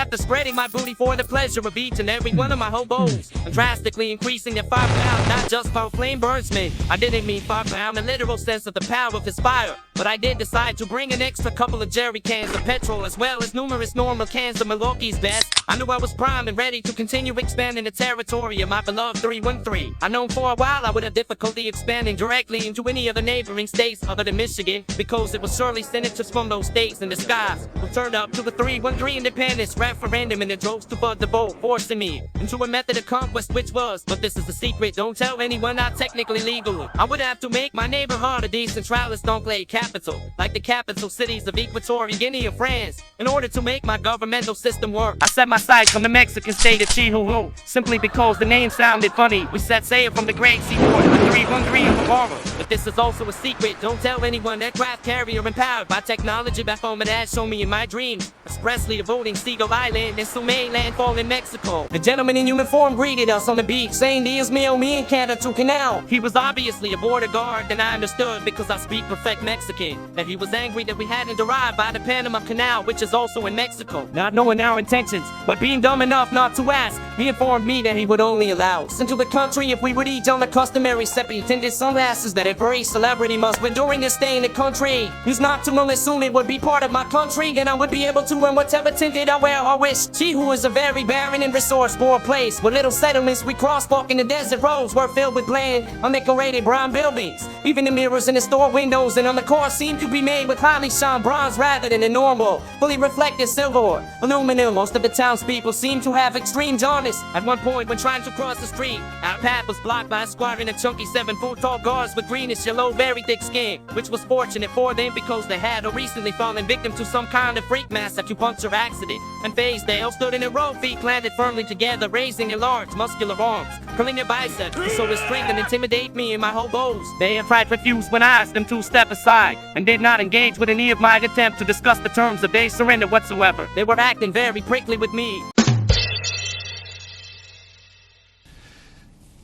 after spreading my booty for the pleasure of each and every one of my hobos, and drastically increasing their firepower, not just for flame burns me. I didn't mean firepower in the literal sense of the power of his fire, but I did decide to bring an extra couple of jerry cans of petrol as well as numerous normal cans of Milwaukee's best. I knew I was primed and ready to continue expanding the territory of my beloved 313. I know for a while I would have difficulty expanding directly into any other neighboring states other than Michigan, because it was surely senators from those states in disguise who turned up to the 313 independence referendum and it drove to bud the vote, forcing me into a method of conquest which was, but this is a secret, don't tell anyone, not technically legal. I would have to make my neighborhood a decentralized enclave capital, like the capital cities of Equatorial Guinea or France, in order to make my governmental system work. I set my sights on the Mexican state of Chihuahua, simply because the name sounded funny. We set sail from the great seaport of the 313 of Aurora. But this is also a secret, don't tell anyone. That craft carrier empowered by technology back home and has shown me in my dreams, expressly avoiding Seagull Island and Sumay landfall in Mexico. The gentleman in uniform greeted us on the beach, saying "Dios mío, me encanta tu canal." He was obviously a border guard, and I understood because I speak perfect Mexican that he was angry that we hadn't arrived by the Panama Canal, which is also in Mexico. Not knowing our intentions, but being dumb enough not to ask, he informed me that he would only allow us into the country if we would each own the customary tinted sunglasses that every celebrity must wear during their stay in the country. He's not to assume it would be part of my country, and I would be able to wear whatever tinted I wear or wish. Chihuahua is a very barren and resource-poor place with little settlements. We crosswalk in the desert roads were filled with bland, undecorated brown buildings. Even the mirrors in the store windows and on the car seem to be made with highly shine bronze rather than the normal, fully reflective silver or aluminum. Most of the townspeople seem to have extreme jaundice. At one point when trying to cross the street, our path was blocked by a squadron of chunky 7-foot tall guards with greenish yellow very thick skin, which was fortunate for them because they had or recently fallen victim to some kind of freak mass acupuncture accident. And phased, they all stood in a row, feet planted firmly together, raising their large muscular arms, curling their biceps so as strength and intimidate me and my hobos. They had tried to refuse when I asked them to step aside, and did not engage with any of my attempts to discuss the terms of their surrender whatsoever. They were acting very prickly with me.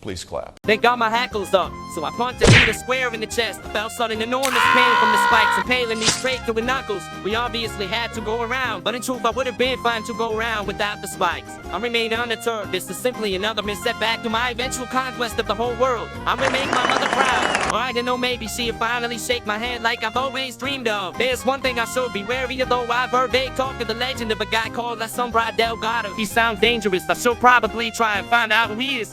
Please clap. They got my hackles up, so I punted Peter square in the chest. I felt sudden enormous pain from the spikes impaling me straight through the knuckles. We obviously had to go around, but in truth I would have been fine to go around without the spikes. I remain undeterred. This is simply another setback to my eventual conquest of the whole world. I'm gonna make my mother proud. Or I don't know, maybe she'll finally shake my hand like I've always dreamed of. There's one thing I should be wary of, though I've heard they talk of the legend of a guy called La Sombra Delgado. He sounds dangerous. I should probably try and find out who he is.